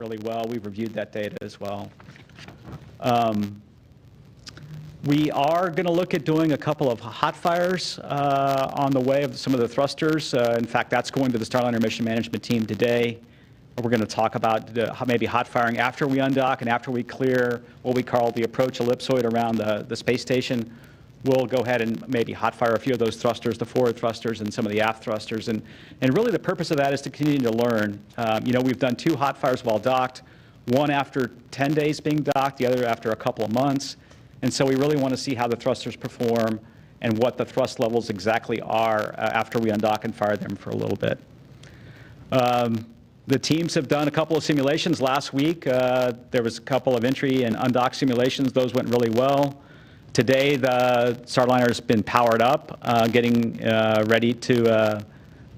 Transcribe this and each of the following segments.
really well. We've reviewed that data as well. We are going to look at doing a couple of hot fires on the way of some of the thrusters. In fact, that's going to the Starliner mission management team today. We're going to talk about maybe hot firing after we undock and after we clear what we call the approach ellipsoid around the space station. We'll go ahead and maybe hot fire a few of those thrusters, the forward thrusters and some of the aft thrusters. And really the purpose of that is to continue to learn. We've done 2 hot fires while docked, one after 10 days being docked, the other after a couple of months. And so we really want to see how the thrusters perform and what the thrust levels exactly are after we undock and fire them for a little bit. The teams have done a couple of simulations last week. There was a couple of entry and undock simulations. Those went really well. Today, the Starliner has been powered up, getting ready to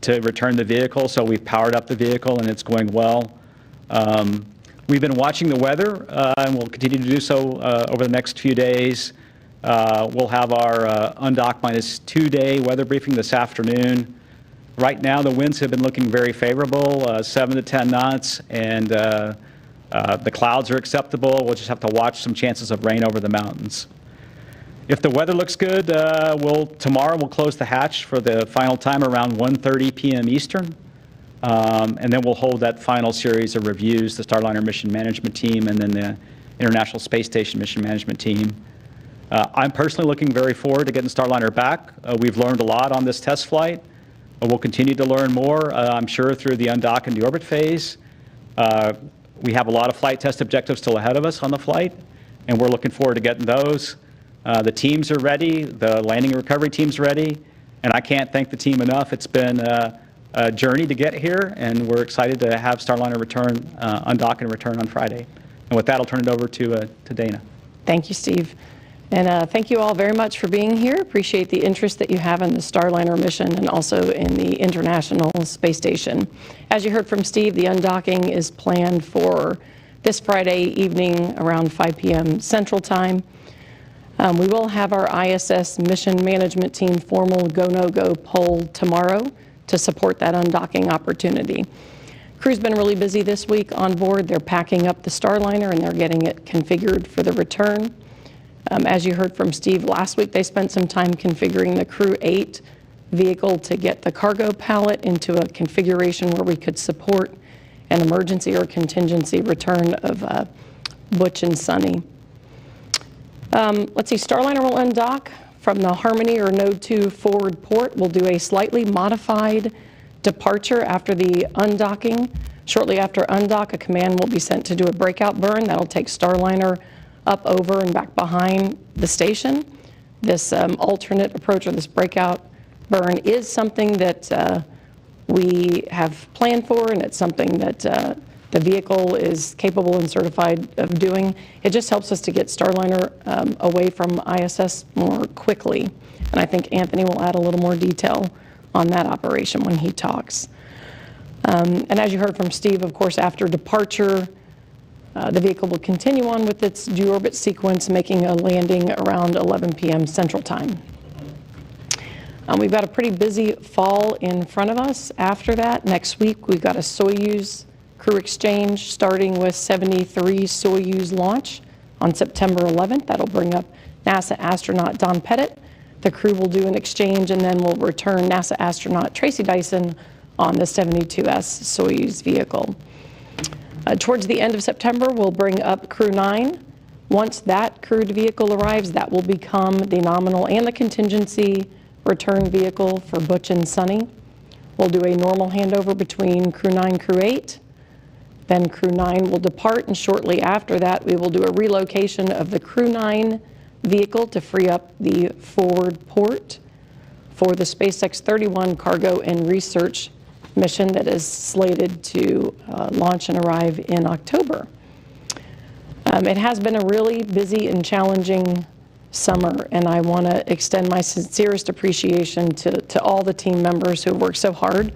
return the vehicle. So we've powered up the vehicle, and it's going well. We've been watching the weather, and we'll continue to do so over the next few days. We'll have our undock -2 day weather briefing this afternoon. Right now, the winds have been looking very favorable, 7 to 10 knots, and the clouds are acceptable. We'll just have to watch some chances of rain over the mountains. If the weather looks good, tomorrow we'll close the hatch for the final time around 1:30 p.m. Eastern. And then we'll hold that final series of reviews, the Starliner mission management team and then the International Space Station mission management team. I'm personally looking very forward to getting Starliner back. We've learned a lot on this test flight. We'll continue to learn more, I'm sure, through the undock and deorbit phase. We have a lot of flight test objectives still ahead of us on the flight, and we're looking forward to getting those. The teams are ready, the landing and recovery team's ready, and I can't thank the team enough. It's been a journey to get here, and we're excited to have Starliner return, undock and return on Friday. And with that, I'll turn it over to Dana. Thank you, Steve. And thank you all very much for being here. Appreciate the interest that you have in the Starliner mission and also in the International Space Station. As you heard from Steve, the undocking is planned for this Friday evening around 5 p.m. Central Time. We will have our ISS mission management team formal go-no-go poll tomorrow to support that undocking opportunity. Crew's been really busy this week on board. They're packing up the Starliner and they're getting it configured for the return. As you heard from Steve last week, they spent some time configuring the Crew 8 vehicle to get the cargo pallet into a configuration where we could support an emergency or contingency return of Butch and Sunny. Let's see, Starliner will undock from the Harmony or Node 2 forward port. We'll do a slightly modified departure after the undocking. Shortly after undock, a command will be sent to do a breakout burn. That'll take Starliner up, over, and back behind the station. This alternate approach or this breakout burn is something that we have planned for, and it's something that the vehicle is capable and certified of doing. It just helps us to get Starliner away from ISS more quickly. And I think Anthony will add a little more detail on that operation when he talks. And as you heard from Steve, of course, after departure, the vehicle will continue on with its deorbit sequence, making a landing around 11 p.m. Central Time. We've got a pretty busy fall in front of us. After that, next week, we've got a Soyuz crew exchange starting with 73 Soyuz launch on September 11th. That'll bring up NASA astronaut Don Pettit. The crew will do an exchange, and then we'll return NASA astronaut Tracy Dyson on the 72S Soyuz vehicle. Towards the end of September, we'll bring up Crew 9. Once that crewed vehicle arrives, that will become the nominal and the contingency return vehicle for Butch and Sunny. We'll do a normal handover between Crew 9, Crew 8. Then Crew 9 will depart, and shortly after that, we will do a relocation of the Crew 9 vehicle to free up the forward port for the SpaceX 31 cargo and research mission that is slated to launch and arrive in October. It has been a really busy and challenging summer, and I want to extend my sincerest appreciation to all the team members who have worked so hard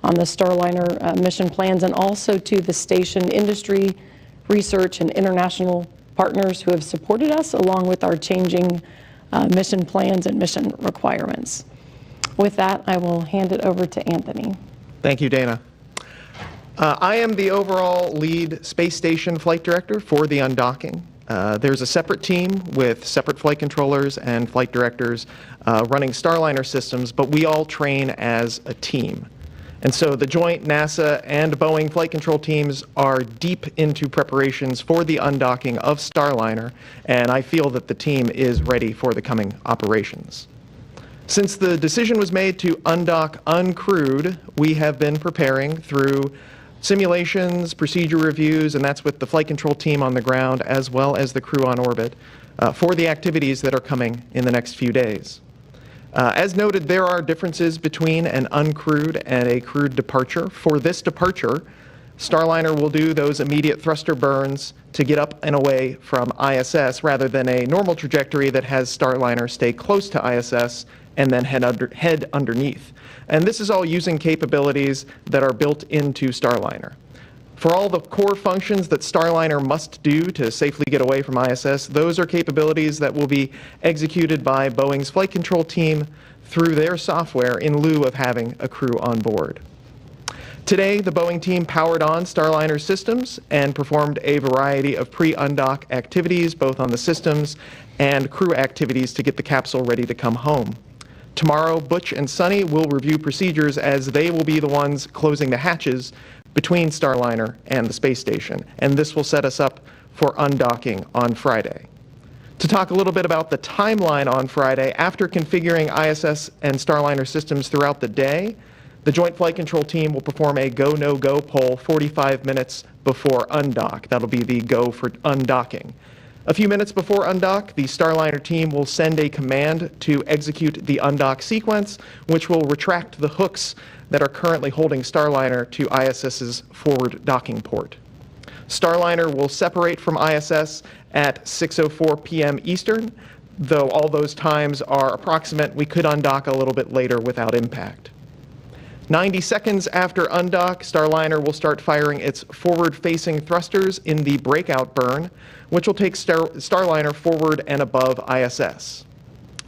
on the Starliner mission plans, and also to the station industry, research, and international partners who have supported us along with our changing mission plans and mission requirements. With that, I will hand it over to Anthony. Thank you, Dana. I am the overall lead space station flight director for the undocking. There's a separate team with separate flight controllers and flight directors running Starliner systems, but we all train as a team. And so the joint NASA and Boeing flight control teams are deep into preparations for the undocking of Starliner, and I feel that the team is ready for the coming operations. Since the decision was made to undock uncrewed, we have been preparing through simulations, procedure reviews, and that's with the flight control team on the ground as well as the crew on orbit for the activities that are coming in the next few days. As noted, there are differences between an uncrewed and a crewed departure. For this departure, Starliner will do those immediate thruster burns to get up and away from ISS rather than a normal trajectory that has Starliner stay close to ISS and then head underneath. And this is all using capabilities that are built into Starliner. For all the core functions that Starliner must do to safely get away from ISS, those are capabilities that will be executed by Boeing's flight control team through their software in lieu of having a crew on board. Today, the Boeing team powered on Starliner systems and performed a variety of pre-undock activities, both on the systems and crew activities to get the capsule ready to come home. Tomorrow, Butch and Sunny will review procedures as they will be the ones closing the hatches between Starliner and the space station, and this will set us up for undocking on Friday. To talk a little bit about the timeline on Friday, after configuring ISS and Starliner systems throughout the day, the Joint Flight Control Team will perform a go, no-go poll 45 minutes before undock. That'll be the go for undocking. A few minutes before undock, the Starliner team will send a command to execute the undock sequence, which will retract the hooks that are currently holding Starliner to ISS's forward docking port. Starliner will separate from ISS at 6:04 p.m. Eastern, though all those times are approximate. We could undock a little bit later without impact. 90 seconds after undock, Starliner will start firing its forward-facing thrusters in the breakout burn, which will take Starliner forward and above ISS.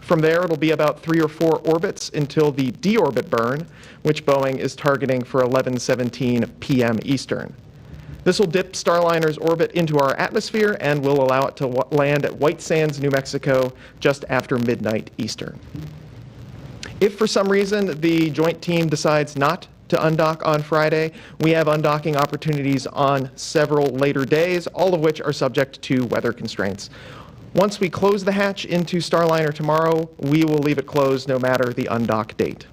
From there, it'll be about 3 or 4 orbits until the deorbit burn, which Boeing is targeting for 11:17 p.m. Eastern. This will dip Starliner's orbit into our atmosphere and will allow it to land at White Sands, New Mexico, just after midnight Eastern. If for some reason the joint team decides not to undock on Friday, we have undocking opportunities on several later days, all of which are subject to weather constraints. Once we close the hatch into Starliner tomorrow, we will leave it closed no matter the undock date.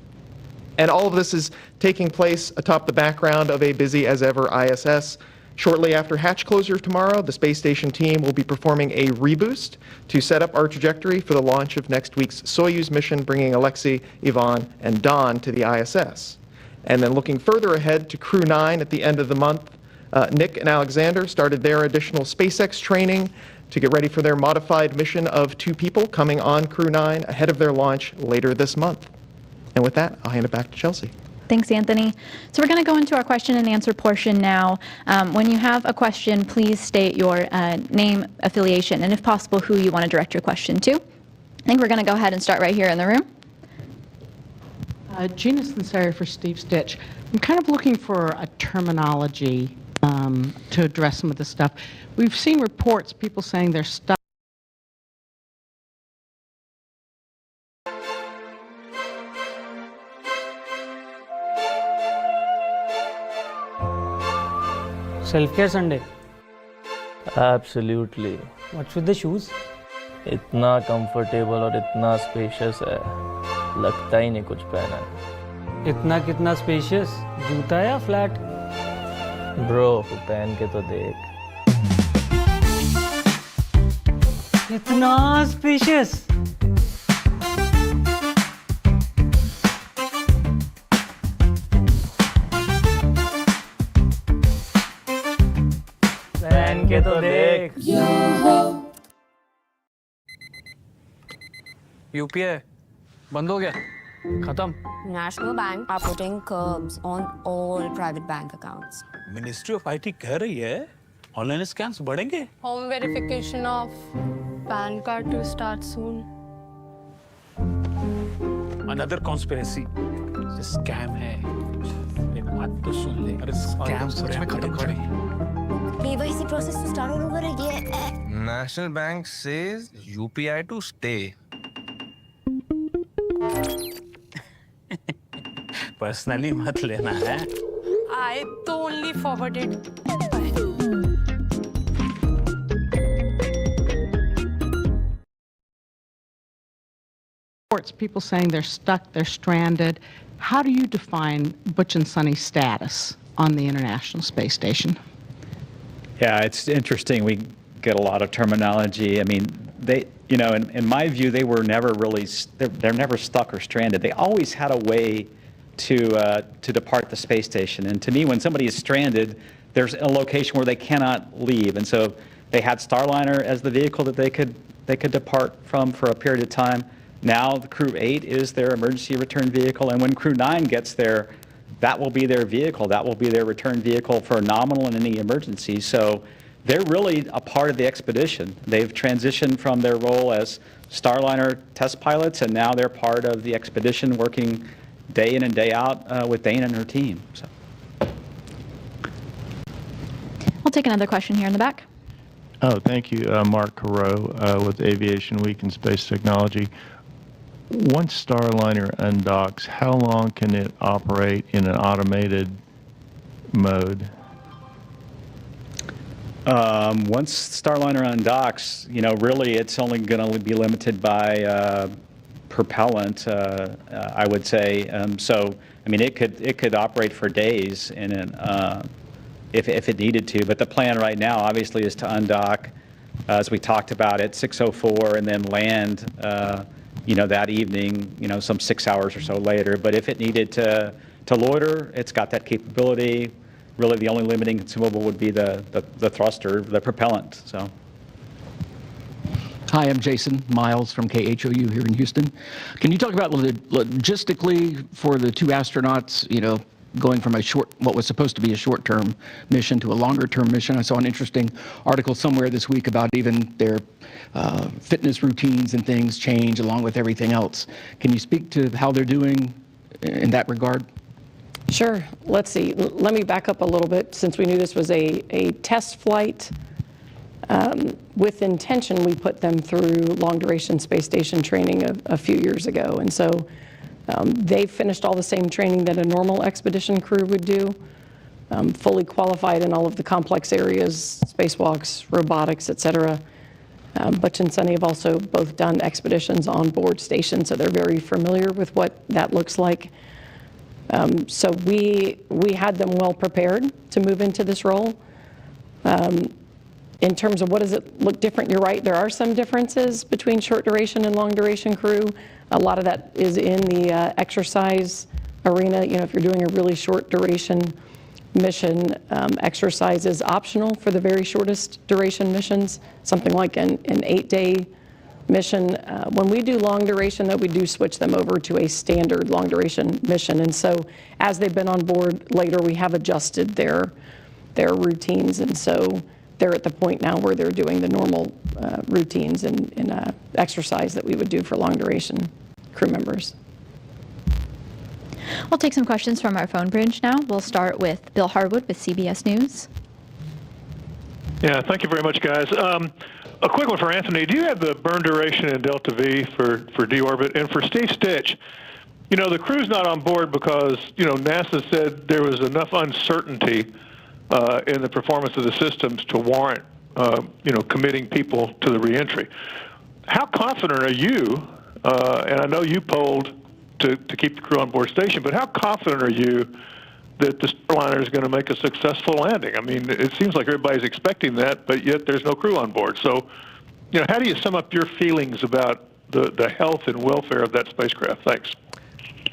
And all of this is taking place atop the background of a busy as ever ISS. Shortly after hatch closure tomorrow, the space station team will be performing a reboost to set up our trajectory for the launch of next week's Soyuz mission, bringing Alexei, Ivan, and Don to the ISS. And then looking further ahead to Crew 9 at the end of the month, Nick and Alexander started their additional SpaceX training to get ready for their modified mission of 2 people coming on Crew 9 ahead of their launch later this month. And with that, I'll hand it back to Chelsea. Thanks, Anthony. So we're going to go into our question and answer portion now. When you have a question, please state your name, affiliation, and if possible, who you want to direct your question to. I think we're going to go ahead and start right here in the room. Gina Sinceri for Steve Stitch. I'm kind of looking for a terminology to address some of this stuff. We've seen reports, people saying they're stuck. Self-care Sunday. Absolutely. What's with the shoes? इतना comfortable और इतना spacious है, लगता ही नहीं कुछ पहना है। इतना कितना स्पेशियस? जूता या फ्लैट? ब्रो, पहन के तो देख। इतना स्पेशियस? पहन के तो देख। यूपीआई बंद हो गया, खत्म। National Bank are putting curbs on all private bank accounts. Ministry of IT कह रही है ऑनलाइन स्कैम्स बढ़ेंगे। Home verification of PAN card to start soon. Another conspiracy, scam है। बात तो सुन ले। अरे स्कैम सच में खत्म करें। KYC process to start all over again. National Bank says UPI to stay. Personally मत लेना है। I only forwarded. Reports, people saying they're stuck, they're stranded. How do you define Butch and Sonny's status on the International Space Station? Yeah, it's interesting. We get a lot of terminology. I mean, in my view, they were never really, they're never stuck or stranded. They always had a way to depart the space station. And to me, when somebody is stranded, there's a location where they cannot leave. And so they had Starliner as the vehicle that they could depart from for a period of time. Now the Crew 8 is their emergency return vehicle, and when Crew 9 gets there, that will be their vehicle. That will be their return vehicle for nominal and any emergency. So they're really a part of the expedition. They've transitioned from their role as Starliner test pilots, and now they're part of the expedition, working day in and day out with Dana and her team. So. We'll take another question here in the back. Oh, thank you. Mark Carreau with Aviation Week and Space Technology. Once Starliner undocks, how long can it operate in an automated mode? Once Starliner undocks, really it's only going to be limited by propellant, I would say. So, I mean, it could operate for days if it needed to. But the plan right now, obviously, is to undock, as we talked about, at 6:04 and then land, that evening, some 6 hours or so later. But if it needed to loiter, it's got that capability. Really, the only limiting consumable would be the thruster, the propellant. So. Hi, I'm Jason Miles from KHOU here in Houston. Can you talk about logistically for the two astronauts, going from what was supposed to be a short-term mission to a longer-term mission? I saw an interesting article somewhere this week about even their fitness routines and things change along with everything else. Can you speak to how they're doing in that regard? Sure. Let's see. Let me back up a little bit. Since we knew this was a test flight, with intention, we put them through long-duration space station training a few years ago. And so they've finished all the same training that a normal expedition crew would do, fully qualified in all of the complex areas, spacewalks, robotics, et cetera. Butch and Sonny have also both done expeditions on board station, so they're very familiar with what that looks like. So we had them well prepared to move into this role. In terms of what does it look different, you're right, there are some differences between short duration and long duration crew. A lot of that is in the exercise arena. If you're doing a really short duration mission, exercise is optional for the very shortest duration missions, something like an 8-day mission. When we do long duration, though, we do switch them over to a standard long duration mission. And so as they've been on board later, we have adjusted their routines. And so they're at the point now where they're doing the normal routines and exercise that we would do for long duration crew members. We'll take some questions from our phone bridge now. We'll start with Bill Harwood with CBS News. Yeah, thank you very much, guys. A quick one for Anthony. Do you have the burn duration in Delta V for deorbit? And for Steve Stitch, the crew's not on board because, NASA said there was enough uncertainty in the performance of the systems to warrant, committing people to the reentry. How confident are you, and I know you polled to keep the crew on board station, but how confident are you that the Starliner is going to make a successful landing? I mean, it seems like everybody's expecting that, but yet there's no crew on board. So, how do you sum up your feelings about the health and welfare of that spacecraft? Thanks.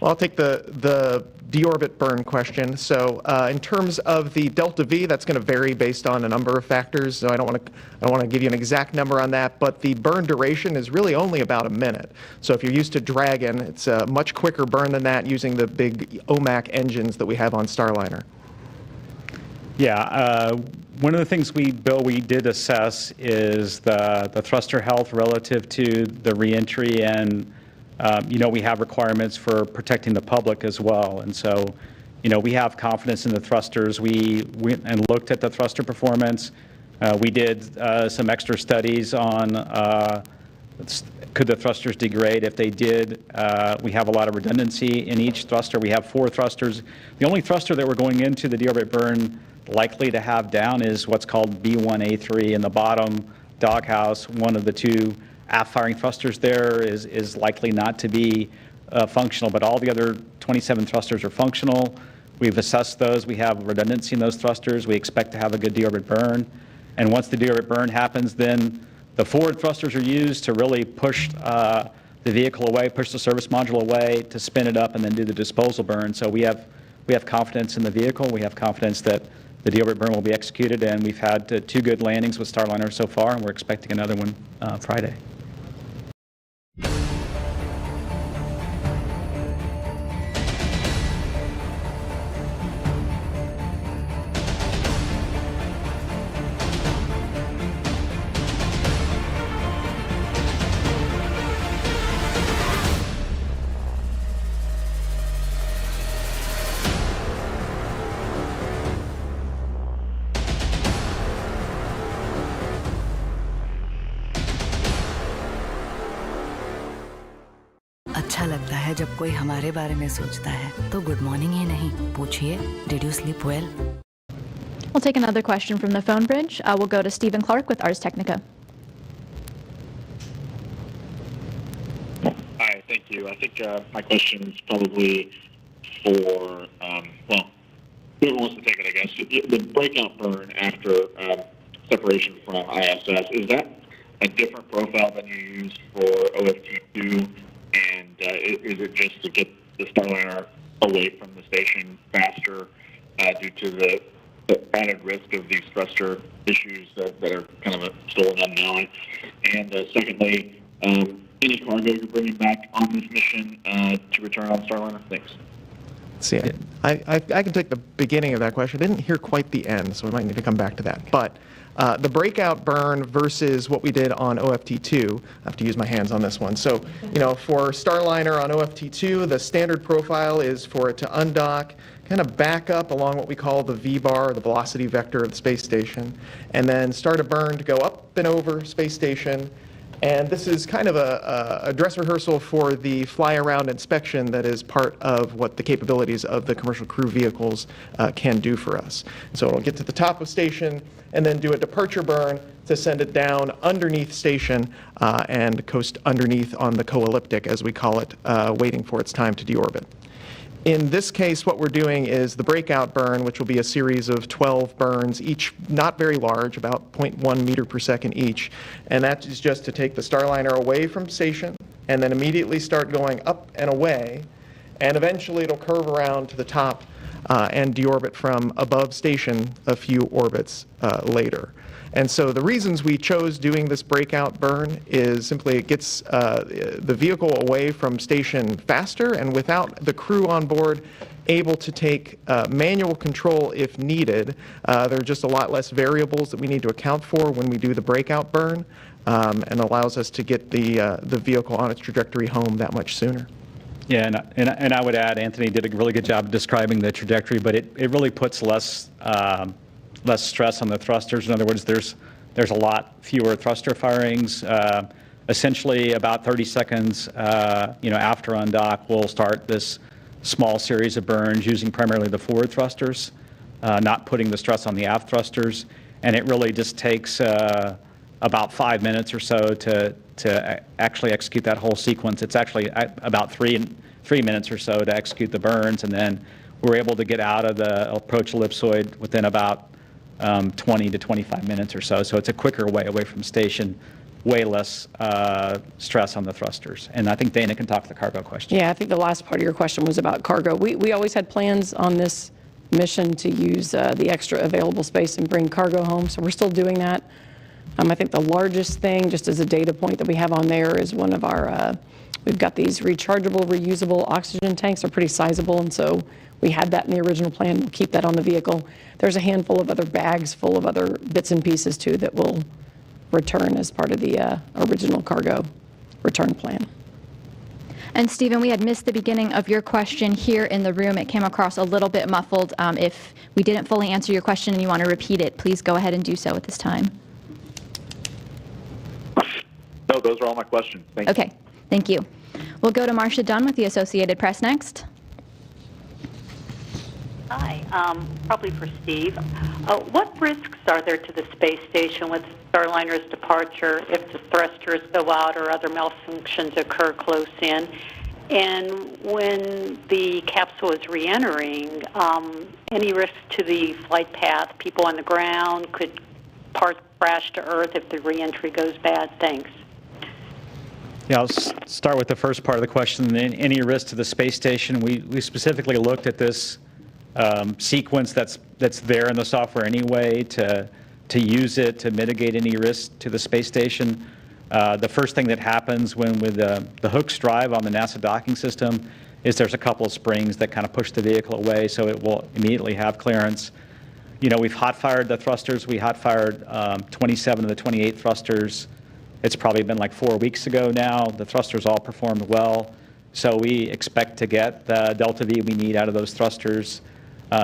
Well, I'll take the deorbit burn question. So in terms of the Delta V, that's going to vary based on a number of factors. So I don't want to give you an exact number on that, but the burn duration is really only about a minute. So if you're used to Dragon, it's a much quicker burn than that using the big OMAC engines that we have on Starliner. Yeah, one of the things we did assess is the thruster health relative to the reentry, and we have requirements for protecting the public as well. And so we have confidence in the thrusters. We went and looked at the thruster performance. We did some extra studies on could the thrusters degrade. If they did, we have a lot of redundancy in each thruster. We have 4 thrusters. The only thruster that we're going into the deorbit burn likely to have down is what's called B1A3 in the bottom doghouse. One of the 2 aft-firing thrusters there is likely not to be functional, but all the other 27 thrusters are functional. We've assessed those. We have redundancy in those thrusters. We expect to have a good deorbit burn. And once the deorbit burn happens, then the forward thrusters are used to really push the vehicle away, push the service module away to spin it up and then do the disposal burn. So we have confidence in the vehicle. We have confidence that the deorbit burn will be executed, and we've had 2 good landings with Starliner so far, and we're expecting another one Friday. अच्छा लगता है जब कोई हमारे बारे में सोचता है तो गुड मॉर्निंग ही नहीं पूछिए did you sleep well We'll take another question from the phone bridge. We'll go to Stephen Clark with Ars Technica. Hi, thank you. I think my question is probably for, whoever wants to take it, I guess. The breakout burn after separation from ISS, is that a different profile than you use for OFT2? And is it just to get the Starliner away from the station faster due to the added risk of these thruster issues that are kind of still an unknown? And secondly, any cargo you're bringing back on this mission to return on Starliner? Thanks. See, I can take the beginning of that question. I didn't hear quite the end, so we might need to come back to that. But the breakout burn versus what we did on OFT2, I have to use my hands on this one. So, for Starliner on OFT2, the standard profile is for it to undock, kind of back up along what we call the V-bar, the velocity vector of the space station, and then start a burn to go up and over space station. And this is kind of a dress rehearsal for the fly-around inspection that is part of what the capabilities of the commercial crew vehicles can do for us. So it'll get to the top of station and then do a departure burn to send it down underneath station and coast underneath on the co-elliptic, as we call it, waiting for its time to deorbit. In this case, what we're doing is the breakout burn, which will be a series of 12 burns, each not very large, about 0.1 meter per second each. And that is just to take the Starliner away from station and then immediately start going up and away. And eventually it'll curve around to the top and deorbit from above station a few orbits later. And so the reasons we chose doing this breakout burn is simply it gets the vehicle away from station faster and without the crew on board able to take manual control if needed. There are just a lot less variables that we need to account for when we do the breakout burn and allows us to get the vehicle on its trajectory home that much sooner. Yeah, and I would add, Anthony did a really good job of describing the trajectory, but it really puts less stress on the thrusters. In other words, there's a lot fewer thruster firings. Essentially, about 30 seconds, after undock, we'll start this small series of burns using primarily the forward thrusters, not putting the stress on the aft thrusters, and it really just takes about 5 minutes or so to actually execute that whole sequence. It's actually about three minutes or so to execute the burns, and then we're able to get out of the approach ellipsoid within about 20 to 25 minutes or so. So it's a quicker way away from station, way less stress on the thrusters. And I think Dana can talk to the cargo question. Yeah, I think the last part of your question was about cargo. We always had plans on this mission to use the extra available space and bring cargo home, so we're still doing that. I think the largest thing, just as a data point that we have on there, is one of our, we've got these rechargeable, reusable oxygen tanks. They're pretty sizable, and so we had that in the original plan. We'll keep that on the vehicle. There's a handful of other bags full of other bits and pieces, too, that will return as part of the original cargo return plan. And Stephen, we had missed the beginning of your question here in the room. It came across a little bit muffled. If we didn't fully answer your question and you want to repeat it, please go ahead and do so at this time. No, those are all my questions. Thank you. Okay, thank you. We'll go to Marcia Dunn with the Associated Press next. Hi, probably for Steve. What risks are there to the space station with Starliner's departure if the thrusters go out or other malfunctions occur close in? And when the capsule is re-entering, any risk to the flight path? People on the ground? Could parts crash to Earth if the re-entry goes bad? Thanks. Yeah, I'll start with the first part of the question. Any risk to the space station? We specifically looked at this sequence that's there in the software anyway to use it to mitigate any risk to the space station. The first thing that happens with the hooks drive on the NASA docking system is there's a couple of springs that kind of push the vehicle away, so it will immediately have clearance. You know, we've hot-fired the thrusters. We hot-fired 27 of the 28 thrusters. It's probably been like 4 weeks ago now. The thrusters all performed well, so we expect to get the delta V we need out of those thrusters.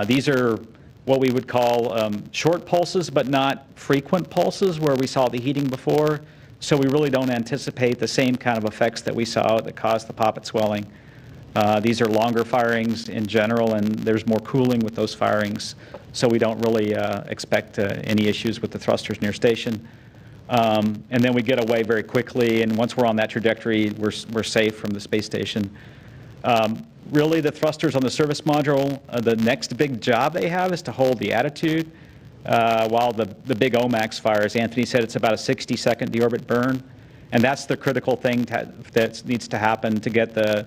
These are what we would call short pulses, but not frequent pulses where we saw the heating before. So we really don't anticipate the same kind of effects that we saw that caused the poppet swelling. These are longer firings in general, and there's more cooling with those firings. So we don't really expect any issues with the thrusters near station. And then we get away very quickly, and once we're on that trajectory, we're safe from the space station. Really, the thrusters on the service module, the next big job they have is to hold the attitude while the big OMAX fires. Anthony said it's about a 60-second deorbit burn, and that's the critical thing that needs to happen to get the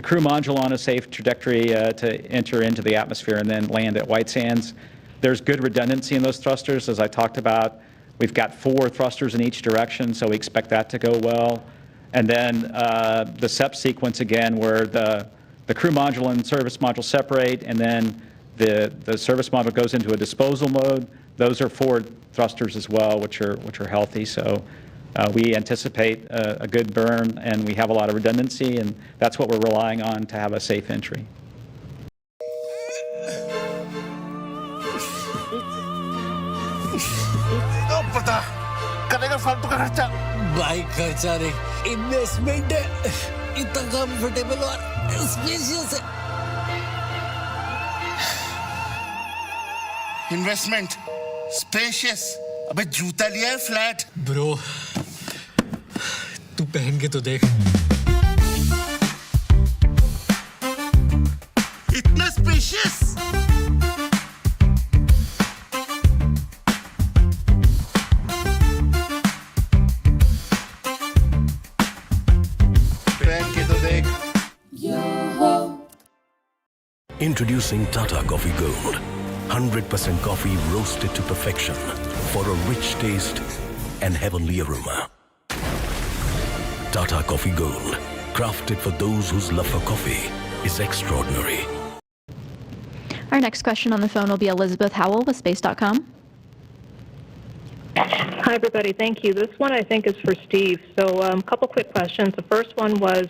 crew module on a safe trajectory to enter into the atmosphere and then land at White Sands. There's good redundancy in those thrusters, as I talked about. We've got 4 thrusters in each direction, so we expect that to go well. And then the SEP sequence again, where the crew module and service module separate, and then the service module goes into a disposal mode. Those are 4 thrusters as well, which are healthy. So we anticipate a good burn, and we have a lot of redundancy, and that's what we're relying on to have a safe entry. पता करेगा फालतू का खर्चा भाई खर्चा रे investment है इतना कंफर्टेबल और स्पेशियस है इन्वेस्टमेंट स्पेशियस अबे जूता लिया है फ्लैट ब्रो तू पहन के तो देख इतना spacious Introducing Tata Coffee Gold. 100% coffee roasted to perfection for a rich taste and heavenly aroma. Tata Coffee Gold, crafted for those whose love for coffee is extraordinary. Our next question on the phone will be Elizabeth Howell with Space.com. Hi, everybody. Thank you. This one, I think, is for Steve. So a couple quick questions. The first one was,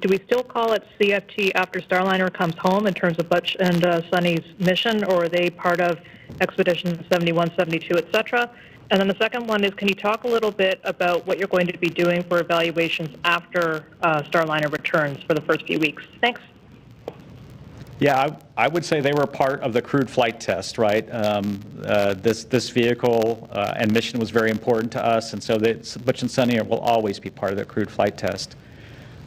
do we still call it CFT after Starliner comes home in terms of Butch and Sunny's mission, or are they part of Expedition 71, 72, et cetera? And then the second one is, can you talk a little bit about what you're going to be doing for evaluations after Starliner returns for the first few weeks? Thanks. Yeah, I would say they were part of the crewed flight test, right? This vehicle and mission was very important to us, and so Butch and Sunny will always be part of the crewed flight test.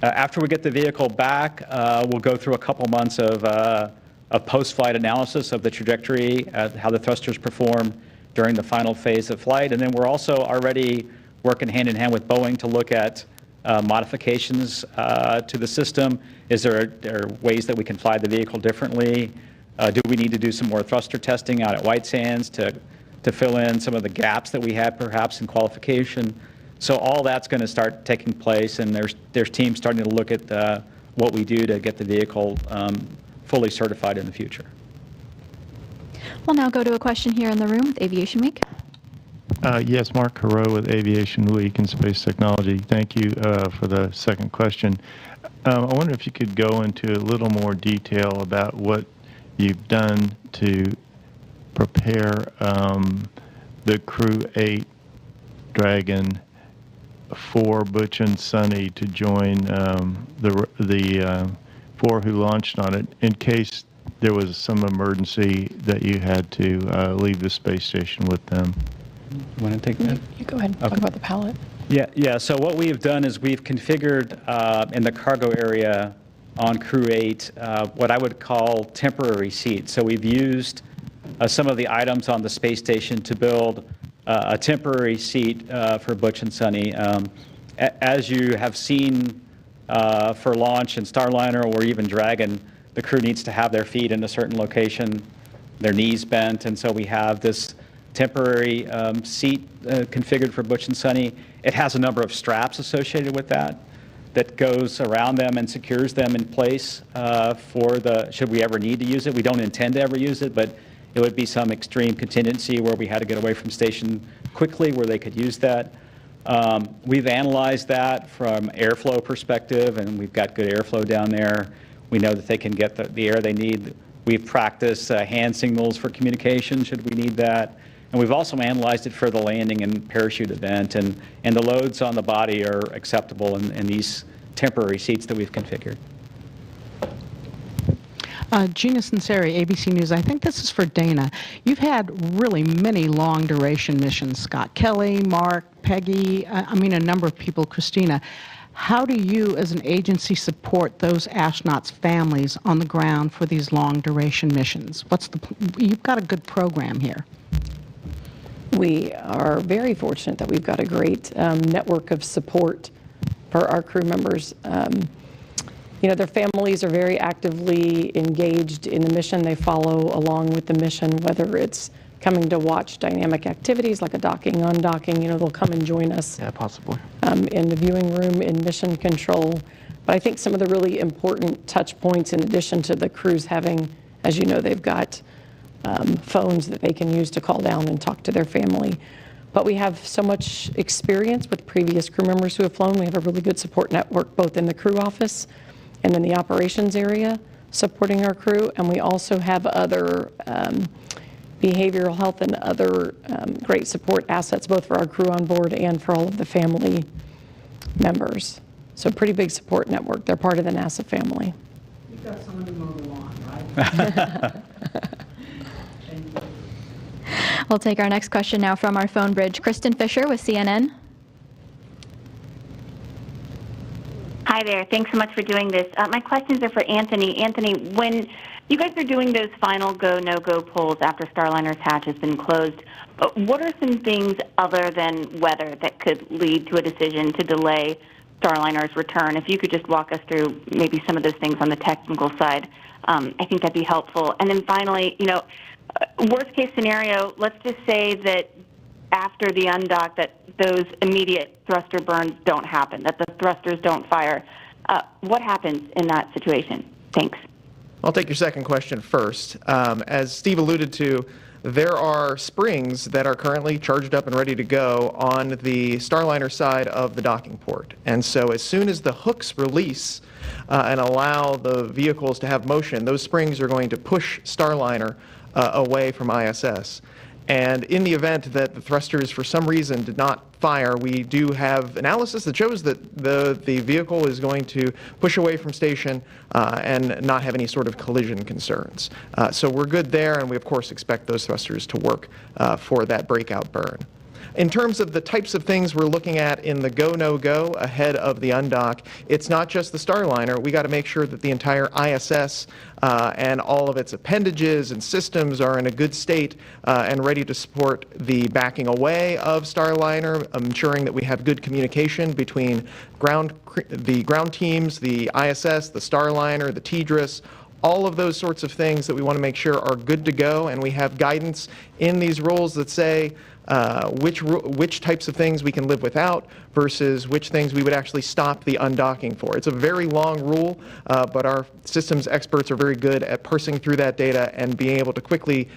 After we get the vehicle back, we'll go through a couple months of post-flight analysis of the trajectory, how the thrusters perform during the final phase of flight, and then we're also already working hand in hand with Boeing to look at modifications to the system. Is there ways that we can fly the vehicle differently? Do we need to do some more thruster testing out at White Sands to fill in some of the gaps that we have perhaps in qualification? So all that's going to start taking place, and there's teams starting to look at what we do to get the vehicle fully certified in the future. We'll now go to a question here in the room with Aviation Week. Yes, Mark Carreau with Aviation Week and Space Technology. Thank you for the second question. I wonder if you could go into a little more detail about what you've done to prepare the Crew 8 Dragon for Butch and Sunny to join the four who launched on it in case there was some emergency that you had to leave the space station with them. You want to take that? You go ahead and talk about the pallet. Yeah. So what we've done is we've configured in the cargo area on Crew 8 what I would call temporary seats. So we've used some of the items on the space station to build a temporary seat for Butch and Sunny. As you have seen for launch in Starliner or even Dragon, the crew needs to have their feet in a certain location, their knees bent, and so we have this temporary seat configured for Butch and Sunny. It has a number of straps associated with that goes around them and secures them in place for should we ever need to use it. We don't intend to ever use it, but it would be some extreme contingency where we had to get away from station quickly where they could use that. We've analyzed that from airflow perspective, and we've got good airflow down there. We know that they can get the air they need. We've practiced hand signals for communication should we need that. And we've also analyzed it for the landing and parachute event, and the loads on the body are acceptable in these temporary seats that we've configured. Gina Sinceri, ABC News. I think this is for Dana. You've had really many long-duration missions. Scott Kelly, Mark, Peggy, a number of people, Christina. How do you, as an agency, support those astronauts' families on the ground for these long-duration missions? You've got a good program here. We are very fortunate that we've got a great network of support for our crew members. Their families are very actively engaged in the mission. They follow along with the mission, whether it's coming to watch dynamic activities like a docking, undocking, they'll come and join us. Yeah, possibly. In the viewing room, in mission control. But I think some of the really important touch points, in addition to the crews having, as you know, they've got phones that they can use to call down and talk to their family. But we have so much experience with previous crew members who have flown. We have a really good support network, both in the crew office and in the operations area, supporting our crew. And we also have other behavioral health and other great support assets, both for our crew on board and for all of the family members. So pretty big support network. They're part of the NASA family. You've got someone to mow the lawn, right? We'll take our next question now from our phone bridge. Kristen Fisher with CNN. Hi there. Thanks so much for doing this. My questions are for Anthony. Anthony, when you guys are doing those final go, no-go polls after Starliner's hatch has been closed, what are some things other than weather that could lead to a decision to delay Starliner's return? If you could just walk us through maybe some of those things on the technical side, I think that'd be helpful. And then finally, worst case scenario, let's just say that after the undock that those immediate thruster burns don't happen, that the thrusters don't fire. What happens in that situation? Thanks. I'll take your second question first. As Steve alluded to, there are springs that are currently charged up and ready to go on the Starliner side of the docking port. And so as soon as the hooks release and allow the vehicles to have motion, those springs are going to push Starliner away from ISS. And in the event that the thrusters for some reason did not fire, we do have analysis that shows that the vehicle is going to push away from station and not have any sort of collision concerns. So we're good there, and we of course expect those thrusters to work for that breakout burn. In terms of the types of things we're looking at in the go, no-go ahead of the undock, it's not just the Starliner. We got to make sure that the entire ISS and all of its appendages and systems are in a good state and ready to support the backing away of Starliner, ensuring that we have good communication between the ground teams, the ISS, the Starliner, the TDRS, all of those sorts of things that we want to make sure are good to go, and we have guidance in these rules that say which types of things we can live without versus which things we would actually stop the undocking for. It's a very long rule, but our systems experts are very good at parsing through that data and being able to quickly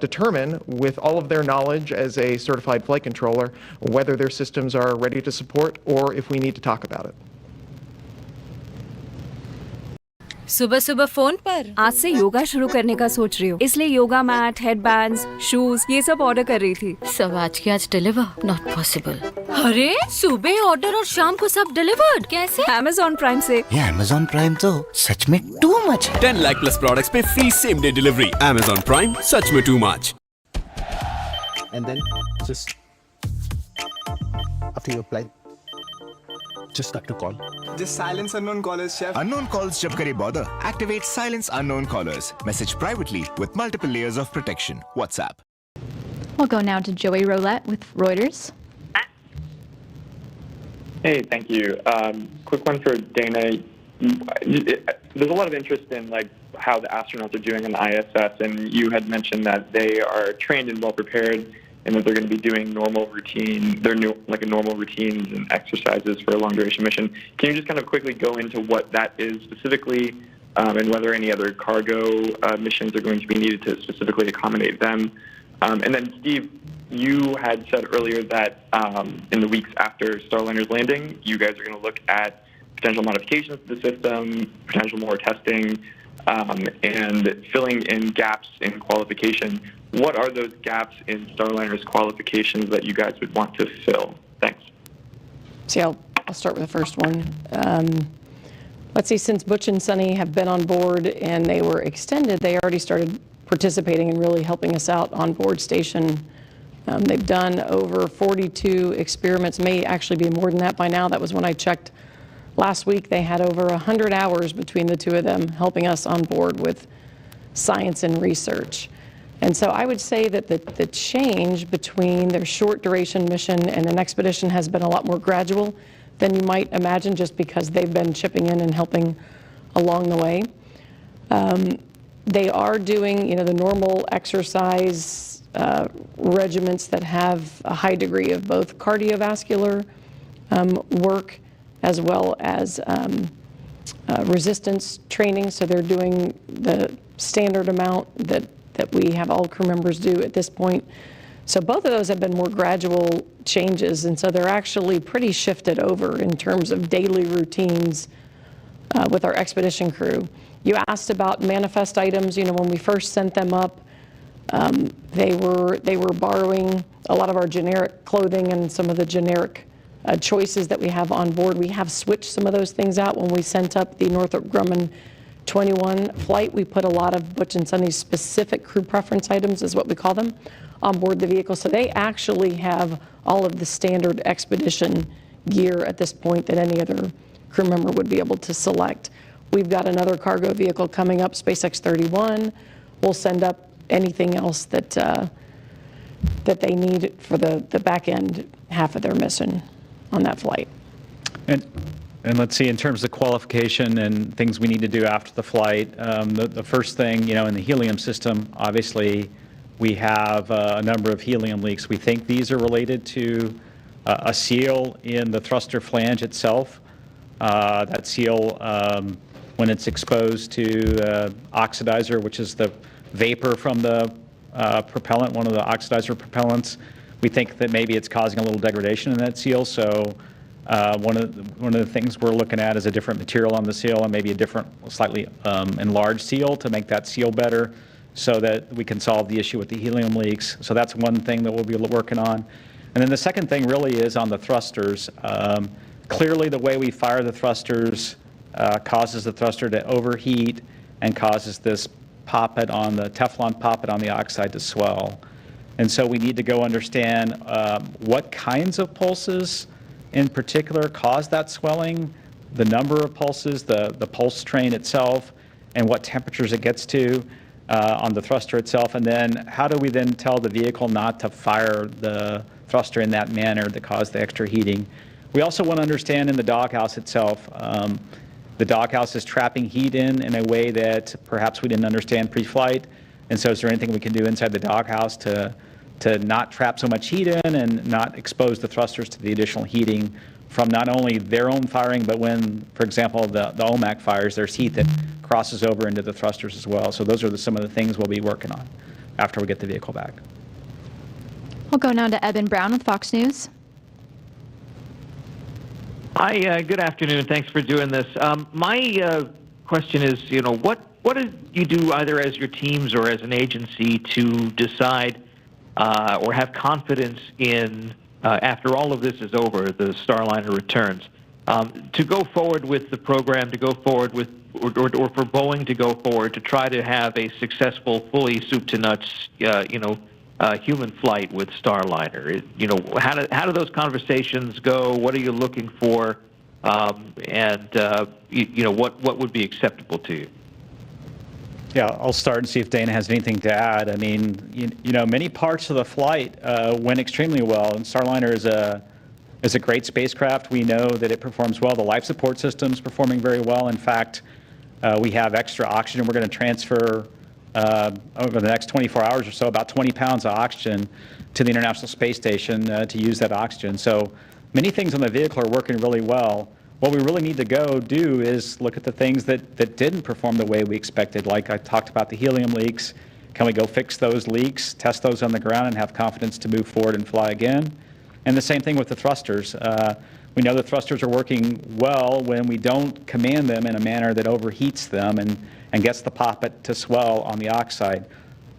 determine, with all of their knowledge as a certified flight controller, whether their systems are ready to support or if we need to talk about it. सुबह सुबह phone पर आज से योगा शुरू करने का सोच रही हूँ, इसलिए योगा मैट, हेडबैंड्स, शूज ये सब ऑर्डर कर रही थी। सब आज के आज डिलीवर नॉट पॉसिबल। अरे सुबह ऑर्डर और शाम को सब डिलीवर्ड कैसे? Amazon प्राइम से। ये Amazon प्राइम तो सच में टू मच है। 10 लाख प्लस प्रोडक्ट्स पे free same day delivery. Amazon prime सच में too much. And then just after you apply, just start to call. Just silence unknown callers, chef. Unknown calls जब करे bother, activate silence unknown callers. Message privately with multiple layers of protection. WhatsApp. We'll go now to Joey Roulette with Reuters. Hey, thank you. Quick one for Dana. There's a lot of interest in how the astronauts are doing on the ISS, and you had mentioned that they are trained and well prepared, and that they're going to be doing normal routines and exercises for a long duration mission. Can you just kind of quickly go into what that is specifically, and whether any other cargo missions are going to be needed to specifically accommodate them? And then Steve, you had said earlier that in the weeks after Starliner's landing, you guys are going to look at potential modifications to the system, potential more testing, and filling in gaps in qualification. What are those gaps in Starliner's qualifications that you guys would want to fill? Thanks. See, I'll start with the first one. Let's see, since Butch and Sunny have been on board and they were extended, they already started participating and really helping us out on board station. They've done over 42 experiments, may actually be more than that by now. That was when I checked last week. They had over 100 hours between the two of them helping us on board with science and research. And so I would say that the change between their short duration mission and an expedition has been a lot more gradual than you might imagine, just because they've been chipping in and helping along the way. They are doing, the normal exercise regimens that have a high degree of both cardiovascular work as well as resistance training. So they're doing the standard amount that we have all crew members do at this point. So both of those have been more gradual changes, and so they're actually pretty shifted over in terms of daily routines with our expedition crew. You asked about manifest items. When we first sent them up, they were borrowing a lot of our generic clothing and some of the generic choices that we have on board. We have switched some of those things out. When we sent up the Northrop Grumman 21 flight, we put a lot of Butch and Sunny's specific crew preference items, is what we call them, on board the vehicle. So they actually have all of the standard expedition gear at this point that any other crew member would be able to select. We've got another cargo vehicle coming up, spacex 31. We'll send up anything else that they need for the back end half of their mission on that flight. And let's see, in terms of qualification and things we need to do after the flight, the first thing, in the helium system, obviously we have a number of helium leaks. We think these are related to a seal in the thruster flange itself. That seal, when it's exposed to oxidizer, which is the vapor from the propellant, one of the oxidizer propellants, we think that maybe it's causing a little degradation in that seal. So one of the things we're looking at is a different material on the seal and maybe a different, slightly enlarged seal to make that seal better, so that we can solve the issue with the helium leaks. So that's one thing that we'll be working on. And then the second thing really is on the thrusters. Clearly the way we fire the thrusters causes the thruster to overheat and causes this poppet on the Teflon poppet on the oxide to swell. And so we need to go understand what kinds of pulses in particular cause that swelling, the number of pulses, the pulse train itself, and what temperatures it gets to on the thruster itself. And then how do we then tell the vehicle not to fire the thruster in that manner that caused the extra heating? We also want to understand in the doghouse itself, the doghouse is trapping heat in a way that perhaps we didn't understand pre-flight. And so is there anything we can do inside the doghouse to to not trap so much heat in and not expose the thrusters to the additional heating from not only their own firing, but when, for example, the OMAC fires, there's heat that crosses over into the thrusters as well. So those are some of the things we'll be working on after we get the vehicle back. We'll go now to Eben Brown with Fox News. Hi, good afternoon. Thanks for doing this. My question is, what do you do either as your teams or as an agency to decide or have confidence in, after all of this is over, the Starliner returns, to go forward with the program, to go forward with, or for Boeing to go forward to try to have a successful, fully soup to nuts, human flight with Starliner? How do those conversations go? What are you looking for? And what would be acceptable to you? Yeah, I'll start and see if Dana has anything to add. I mean, many parts of the flight went extremely well, and Starliner is a great spacecraft. We know that it performs well. The life support system's performing very well. In fact, we have extra oxygen. We're going to transfer over the next 24 hours or so about 20 pounds of oxygen to the International Space Station to use that oxygen. So many things on the vehicle are working really well. What we really need to go do is look at the things that didn't perform the way we expected. Like I talked about the helium leaks. Can we go fix those leaks, test those on the ground, and have confidence to move forward and fly again? And the same thing with the thrusters. We know the thrusters are working well when we don't command them in a manner that overheats them and gets the poppet to swell on the oxide.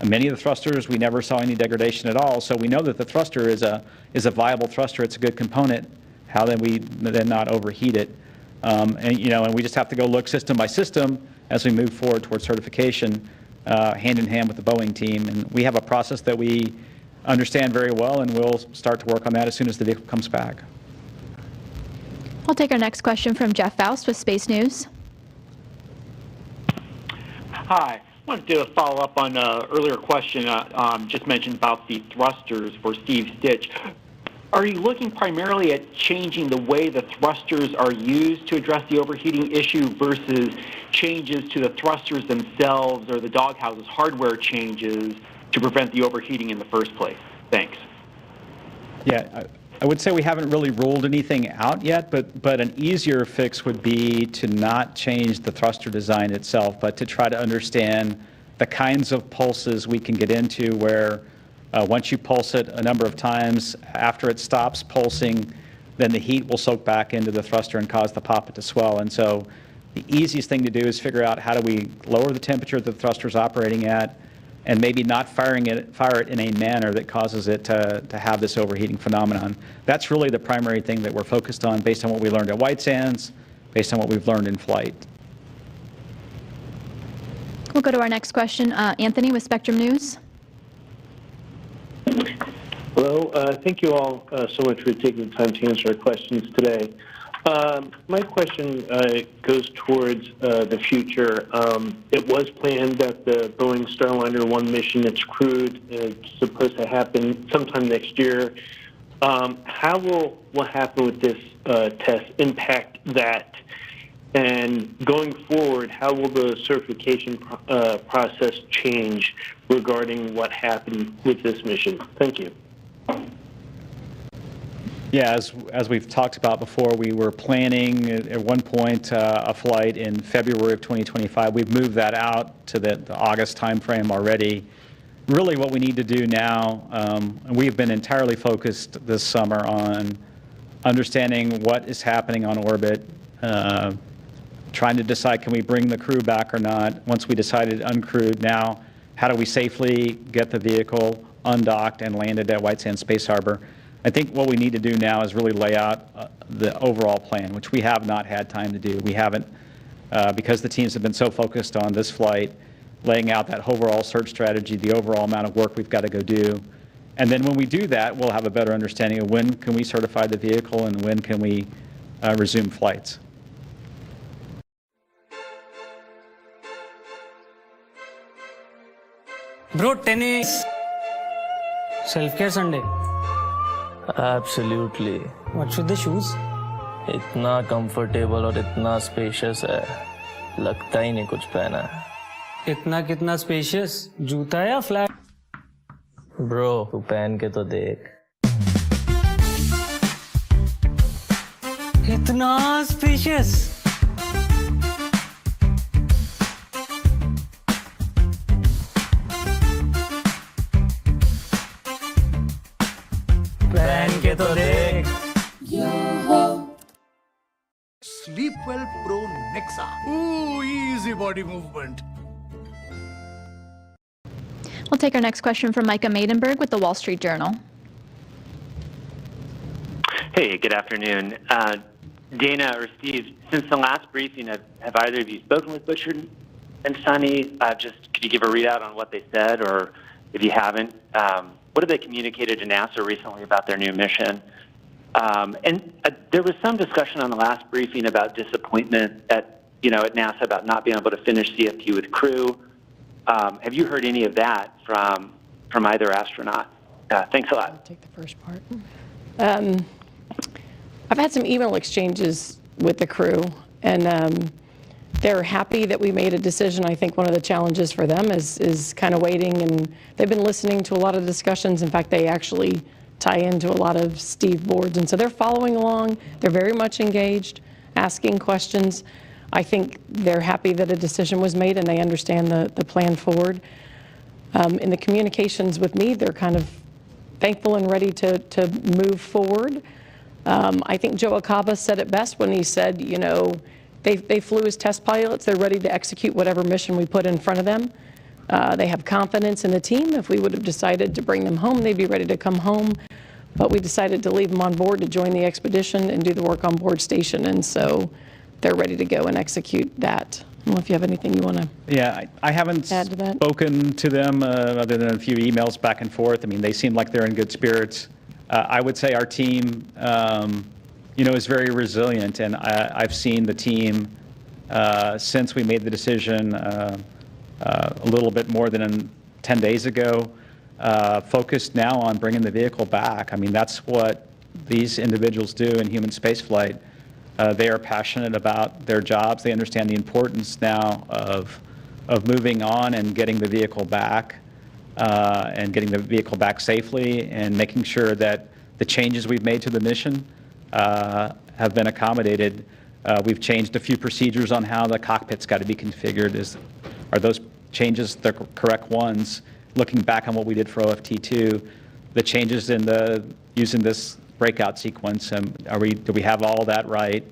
Many of the thrusters, we never saw any degradation at all, so we know that the thruster is a viable thruster. It's a good component. How then we then not overheat it? And we just have to go look system by system as we move forward towards certification, hand in hand with the Boeing team. And we have a process that we understand very well, and we'll start to work on that as soon as the vehicle comes back. We'll take our next question from Jeff Faust with Space News. Hi. I wanted to follow up on an earlier question just mentioned about the thrusters for Steve Stitch. Are you looking primarily at changing the way the thrusters are used to address the overheating issue versus changes to the thrusters themselves or the doghouse's hardware changes to prevent the overheating in the first place? Thanks. Yeah, I would say we haven't really ruled anything out yet, but an easier fix would be to not change the thruster design itself, but to try to understand the kinds of pulses we can get into where once you pulse it a number of times, after it stops pulsing, then the heat will soak back into the thruster and cause the poppet to swell. And so the easiest thing to do is figure out how do we lower the temperature that the thruster is operating at, and maybe not fire it in a manner that causes it to have this overheating phenomenon. That's really the primary thing that we're focused on based on what we learned at White Sands, based on what we've learned in flight. We'll go to our next question. Anthony with Spectrum News. Hello. Thank you all so much for taking the time to answer our questions today. My question goes towards the future. It was planned that the Boeing Starliner 1 mission, it's crewed, it's supposed to happen sometime next year. How will what happen with this test impact that? And going forward, how will the certification process change regarding what happened with this mission? Thank you. Yeah, as we've talked about before, we were planning at one point a flight in February of 2025. We've moved that out to the August timeframe already. Really what we need to do now, and we've been entirely focused this summer on understanding what is happening on orbit, trying to decide can we bring the crew back or not. Once we decided uncrewed, now how do we safely get the vehicle undocked and landed at White Sands Space Harbor? I think what we need to do now is really lay out the overall plan, which we have not had time to do. We haven't, because the teams have been so focused on this flight, laying out that overall search strategy, the overall amount of work we've got to go do. And then when we do that, we'll have a better understanding of when can we certify the vehicle and when can we resume flights. Bro, tennis. Self-care Sunday. Absolutely. What should the shoes? इतना comfortable और इतना spacious है, लगता ही नहीं कुछ पहना है। इतना कितना स्पेशियस? जूता या फ्लैट? Bro, तू पहन के तो देख. इतना स्पेशियस. पहन के तो देख. Sleepwell Pro Nexa. Ooh, easy body movement. We'll take our next question from Micah Maidenberg with the Wall Street Journal. Hey, good afternoon. Dana or Steve, since the last briefing, have either of you spoken with Butch and Sonny? Could you give a readout on what they said, or if you haven't, what have they communicated to NASA recently about their new mission? There was some discussion on the last briefing about disappointment at NASA about not being able to finish CFT with crew. Have you heard any of that from either astronaut? Thanks a lot. I'll take the first part. I've had some email exchanges with the crew, and they're happy that we made a decision. I think one of the challenges for them is kind of waiting, and they've been listening to a lot of discussions. In fact, they actually tie into a lot of Steve boards, and so they're following along. They're very much engaged, asking questions. I think they're happy that a decision was made, and they understand the plan forward. In the communications with me, they're kind of thankful and ready to move forward. I think Joe Acaba said it best when he said, they flew as test pilots. They're ready to execute whatever mission we put in front of them. They have confidence in the team. If we would have decided to bring them home, they'd be ready to come home. But we decided to leave them on board to join the expedition and do the work on board station. And so they're ready to go and execute that. I don't know if you have anything you want to I haven't spoken to them other than a few emails back and forth. I mean, they seem like they're in good spirits. I would say our team, is very resilient, and I've seen the team since we made the decision a little bit more than 10 days ago, focused now on bringing the vehicle back. I mean, that's what these individuals do in human spaceflight. They are passionate about their jobs. They understand the importance now of moving on and getting the vehicle back, and getting the vehicle back safely, and making sure that the changes we've made to the mission have been accommodated. We've changed a few procedures on how the cockpit's got to be configured. Are those changes the correct ones? Looking back on what we did for OFT2, the changes in using this breakout sequence, do we have all that right?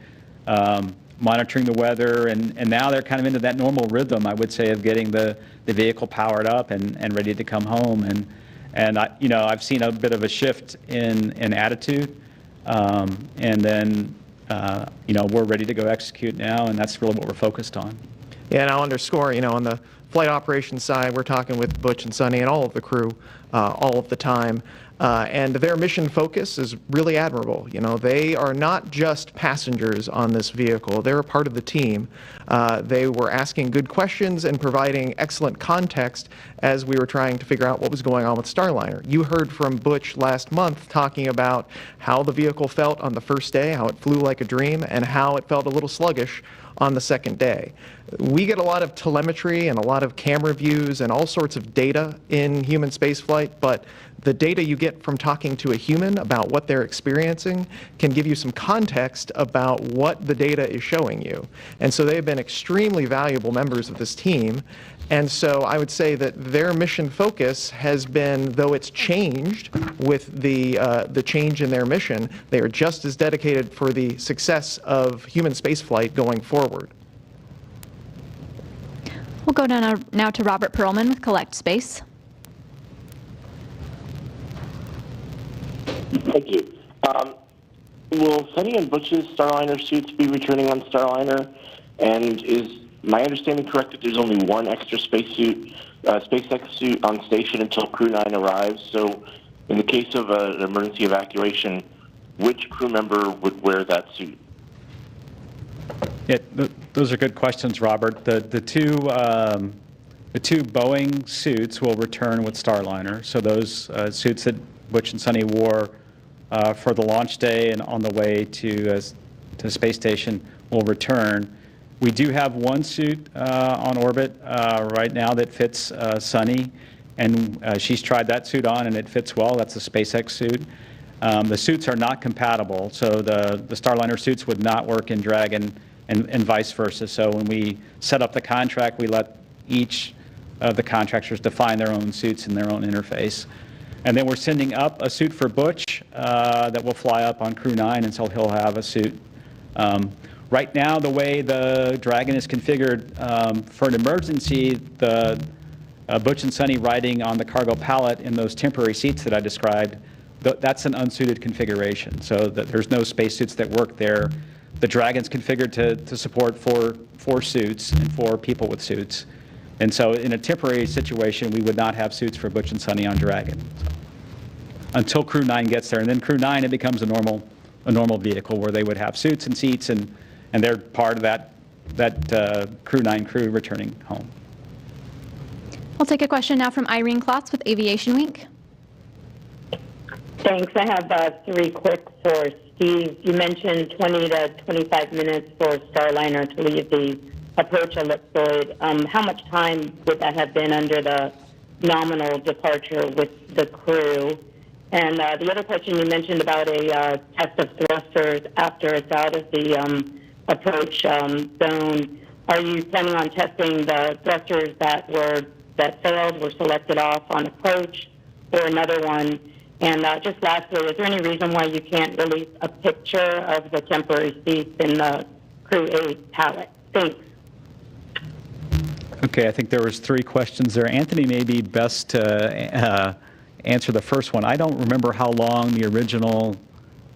Monitoring the weather, and now they're kind of into that normal rhythm, I would say, of getting the vehicle powered up and ready to come home. And I've seen a bit of a shift in attitude, and then we're ready to go execute now, and that's really what we're focused on. Yeah, and I'll underscore, on the flight operations side, we're talking with Butch and Sonny and all of the crew all of the time. And their mission focus is really admirable. They are not just passengers on this vehicle. They're a part of the team. They were asking good questions and providing excellent context as we were trying to figure out what was going on with Starliner. You heard from Butch last month talking about how the vehicle felt on the first day, how it flew like a dream, and how it felt a little sluggish on the second day. We get a lot of telemetry and a lot of camera views and all sorts of data in human spaceflight, but the data you get from talking to a human about what they're experiencing can give you some context about what the data is showing you. And so they've been extremely valuable members of this team. And so I would say that their mission focus has been, though it's changed with the change in their mission, they are just as dedicated for the success of human spaceflight going forward. We'll go now to Robert Perlman with Collect Space. Thank you. Will Sonny and Butch's Starliner suits be returning on Starliner? And is my understanding correct that there's only one extra spacesuit, SpaceX suit on station until Crew 9 arrives? So in the case of an emergency evacuation, which crew member would wear that suit? Yeah, those are good questions, Robert. The two Boeing suits will return with Starliner. So those suits that Butch and Sonny wore for the launch day and on the way to the space station will return. We do have one suit on orbit right now that fits Sonny, and she's tried that suit on, and it fits well. That's the SpaceX suit. The suits are not compatible, so the Starliner suits would not work in Dragon and vice versa. So when we set up the contract, we let each of the contractors define their own suits and their own interface. And then we're sending up a suit for Butch that will fly up on Crew 9, and so he'll have a suit. Right now, the way the Dragon is configured, for an emergency, the Butch and Sunny riding on the cargo pallet in those temporary seats that I described, that's an unsuited configuration. So that there's no spacesuits that work there. The Dragon's configured to support four suits and 4 people with suits. And so in a temporary situation, we would not have suits for Butch and Sunny on Dragon. So, until Crew 9 gets there. And then Crew 9, it becomes a normal vehicle where they would have suits and seats, and they're part of that Crew 9 crew returning home. We'll take a question now from Irene Klotz with Aviation Week. Thanks. I have 3 quick for Steve. You mentioned 20 to 25 minutes for Starliner to leave the approach ellipsoid. How much time would that have been under the nominal departure with the crew? And the other question, you mentioned about a test of thrusters after it's out of the approach zone. Are you planning on testing the thrusters that failed, were selected off on approach, or another one? And just lastly, is there any reason why you can't release a picture of the temporary seats in the Crew 8 pallet? Thanks. Okay, I think there was 3 questions there. Anthony may be best to answer the first one. I don't remember how long the original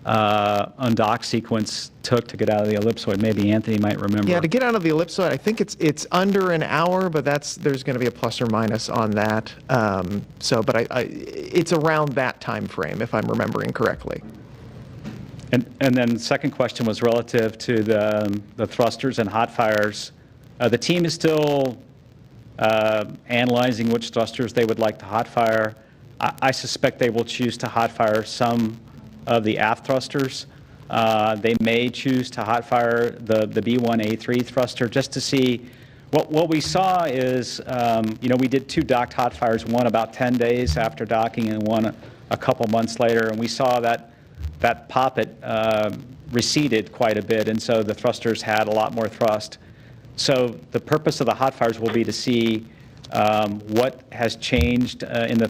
undock sequence took to get out of the ellipsoid. Maybe Anthony might remember. Yeah, to get out of the ellipsoid, I think it's under an hour, but there's going to be a plus or minus on that. But it's around that time frame, if I'm remembering correctly. And then the second question was relative to the thrusters and hot fires. The team is still analyzing which thrusters they would like to hot fire. I suspect they will choose to hot fire some of the aft thrusters. They may choose to hot fire the B1A3 thruster just to see. What we saw is, we did 2 docked hot fires, one about 10 days after docking and one a couple months later, and we saw that poppet receded quite a bit, and so the thrusters had a lot more thrust. So the purpose of the hot fires will be to see what has changed in the